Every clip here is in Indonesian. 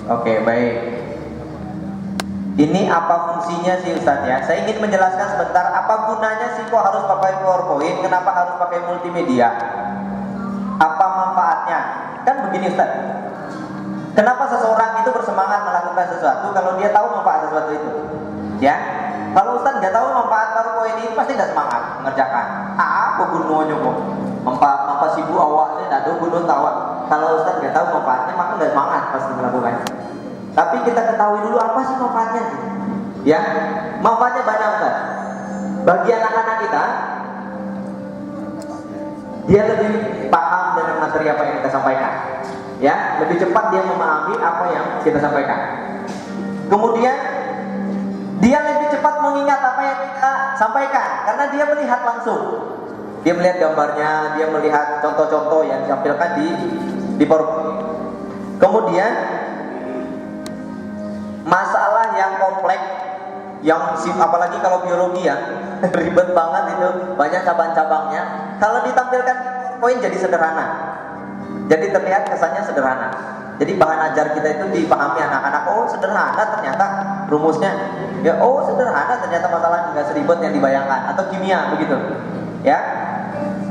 Oke, baik. Ini apa fungsinya sih Ustadz ya? Saya ingin menjelaskan sebentar apa gunanya sih kok harus pakai PowerPoint, kenapa harus pakai multimedia? Apa manfaatnya? Kan begini Ustadz, kenapa seseorang itu bersemangat melakukan sesuatu kalau dia tahu manfaat sesuatu itu? Ya, kalau Ustadz nggak tahu manfaat PowerPoint ini pasti nggak semangat mengerjakan. Apa gunanya kok? Manfaat sibu awalnya nado gunung tawa. Kalau Ustadz nggak tahu manfaatnya maka nggak semangat pasti melakukannya. Tapi kita ketahui dulu apa sih manfaatnya. Ya, manfaatnya banyak Ustaz. Bagi anak-anak kita, dia lebih paham dengan materi apa yang kita sampaikan. Ya, lebih cepat dia memahami apa yang kita sampaikan. Kemudian dia lebih cepat mengingat apa yang kita sampaikan karena dia melihat langsung. Dia melihat gambarnya, dia melihat contoh-contoh yang ditampilkan di PowerPoint. Kemudian masalah yang kompleks, yang apalagi kalau biologi ya ribet banget itu, banyak cabang-cabangnya. Kalau ditampilkan poin jadi sederhana, jadi terlihat kesannya sederhana. Jadi bahan ajar kita itu dipahami anak-anak, oh sederhana ternyata rumusnya, ya oh sederhana ternyata masalah nggak seribet yang dibayangkan, atau kimia begitu, ya.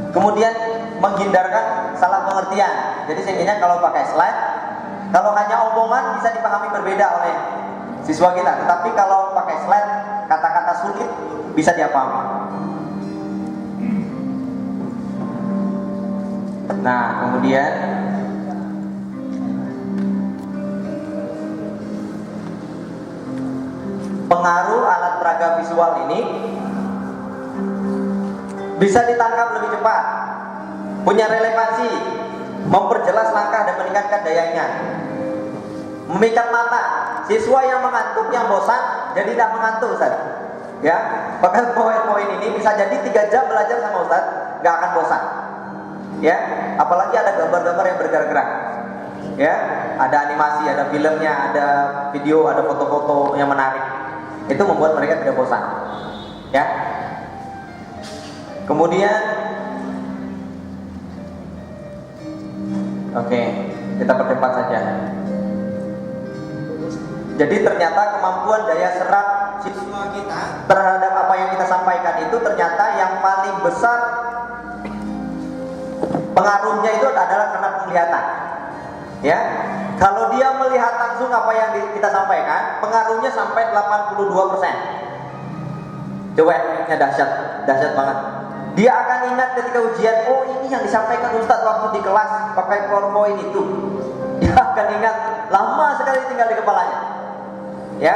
Kemudian menghindarkan salah pengertian. Jadi sehingga kalau pakai slide, kalau hanya omongan bisa dipahami berbeda oleh siswa kita, tetapi kalau pakai slide kata-kata sulit bisa dipahami. Nah, kemudian pengaruh alat peraga visual ini bisa ditangkap lebih cepat, punya relevansi, memperjelas langkah dan meningkatkan daya ingat, memikat mata. Siswa yang mengantuk, yang bosan, jadi tidak mengantuk Ustaz. Ya, pakai PowerPoint ini bisa jadi 3 jam belajar sama Ustaz, nggak akan bosan. Ya, apalagi ada gambar-gambar yang bergerak-gerak. Ya, ada animasi, ada filmnya, ada video, ada foto-foto yang menarik. Itu membuat mereka tidak bosan. Ya. Kemudian, oke, kita percepat saja. Jadi ternyata kemampuan daya serap siswa kita terhadap apa yang kita sampaikan itu ternyata yang paling besar pengaruhnya itu adalah karena penglihatan. Ya, kalau dia melihat langsung apa yang kita sampaikan, pengaruhnya sampai 82%. Coba, ini dahsyat banget. Dia akan ingat ketika ujian, oh ini yang disampaikan Ustadz waktu di kelas pakai PowerPoint itu. Dia akan ingat, lama sekali tinggal di kepalanya. Ya,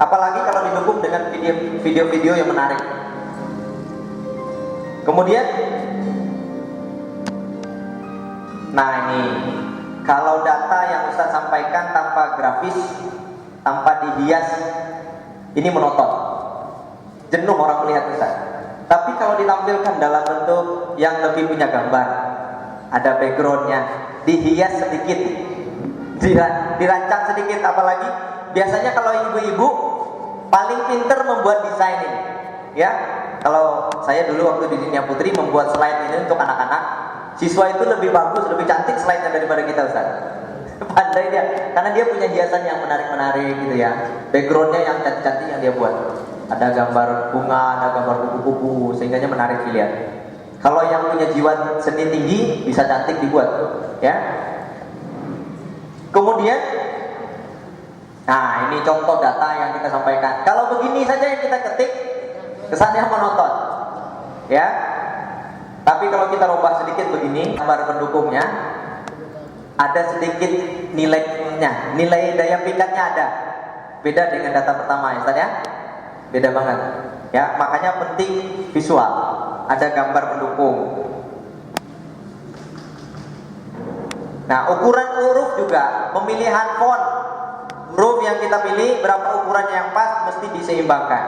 apalagi kalau didukung dengan video-video yang menarik. Kemudian, nah ini, kalau data yang Ustadz sampaikan tanpa grafis, tanpa dihias, ini menonton. Jenuh orang melihat Ustadz. Tapi kalau ditampilkan dalam bentuk yang lebih punya gambar, ada backgroundnya, dihias sedikit, dirancang sedikit, apalagi biasanya kalau ibu-ibu paling pinter membuat desain ini. Ya, kalau saya dulu waktu di Dinia Putri membuat slide ini untuk anak-anak, siswa itu lebih bagus, lebih cantik slide-nya daripada kita Ustaz. Pandai dia, karena dia punya hiasan yang menarik-menarik gitu ya. Backgroundnya yang cantik-cantik yang dia buat. Ada gambar bunga, ada gambar kupu-kupu, sehingga menarik dilihat. Kalau yang punya jiwa seni tinggi bisa cantik dibuat, ya. Kemudian, nah ini contoh data yang kita sampaikan. Kalau begini saja yang kita ketik, kesannya menonton, ya. Tapi kalau kita rubah sedikit begini, gambar pendukungnya, ada sedikit nilainya, nilai daya pikatnya ada. Beda dengan data pertama ya, Ustaz ya. Beda banget. Ya, makanya penting visual. Ada gambar pendukung. Nah, ukuran huruf juga, pemilihan font. Huruf yang kita pilih, berapa ukurannya yang pas, mesti diseimbangkan.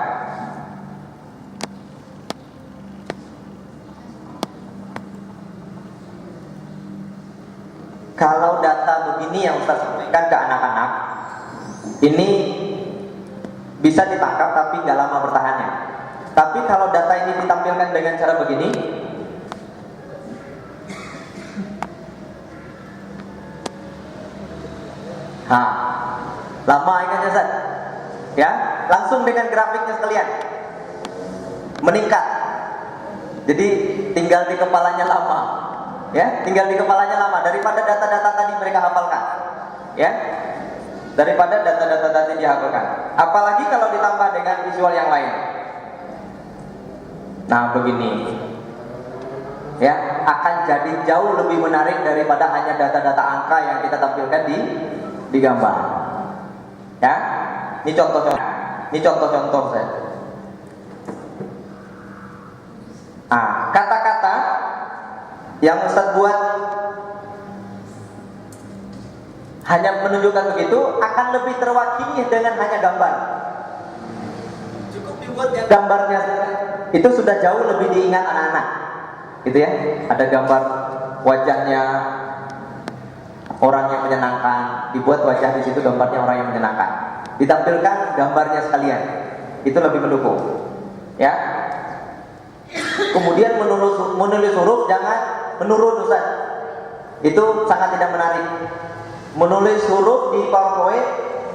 Kalau data begini yang Ustaz sampaikan ke anak-anak, ini bisa ditangkap tapi nggak lama bertahannya. Tapi kalau data ini ditampilkan dengan cara begini, Lama ingatnya Ustaz. Ya, langsung dengan grafiknya sekalian. Meningkat. Jadi tinggal di kepalanya lama. Ya, tinggal di kepalanya lama daripada data-data tadi mereka hafalkan. Ya. Daripada data-data tadi dihafalkan. Apalagi kalau ditambah dengan visual yang lain. Nah, begini. Ya, akan jadi jauh lebih menarik daripada hanya data-data angka yang kita tampilkan di gambar. Ya, ini contoh-contoh saya. Nah, kata-kata yang Ustaz buat hanya menunjukkan begitu akan lebih terwakili dengan hanya gambar. Cukup dibuat yang gambarnya itu sudah jauh lebih diingat anak-anak. Gitu ya, ada gambar wajahnya orang yang menyenangkan, dibuat wajah di situ gambarnya orang yang menyenangkan, ditampilkan gambarnya sekalian, itu lebih mendukung. Ya, kemudian menulis huruf jangan menurun Ustaz, itu sangat tidak menarik. Menulis huruf di PowerPoint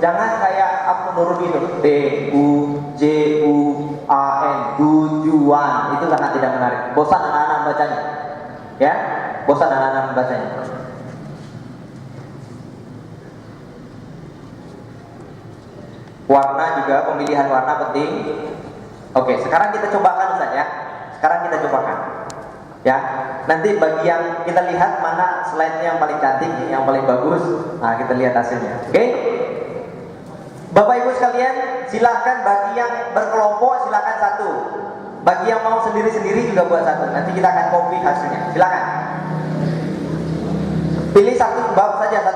jangan kayak aku menurun itu D U J U A N, tujuan, itu sangat tidak menarik. Bosan anak-anak membacanya. Ya, bosan anak-anak membacanya. Warna juga, pemilihan warna penting. Oke, sekarang kita cobakan Ustaz ya. Sekarang kita cobakan. Ya, nanti bagi yang kita lihat mana slide-nya yang paling cantik, yang paling bagus. Nah, kita lihat hasilnya. Oke? Bapak Ibu sekalian, silahkan bagi yang berkelompok silahkan satu. Bagi yang mau sendiri-sendiri juga buat satu. Nanti kita akan copy hasilnya. Silahkan. Pilih satu bab saja.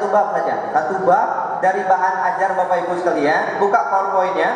Satu bab dari bahan ajar Bapak Ibu sekalian. Buka PowerPoint-nya.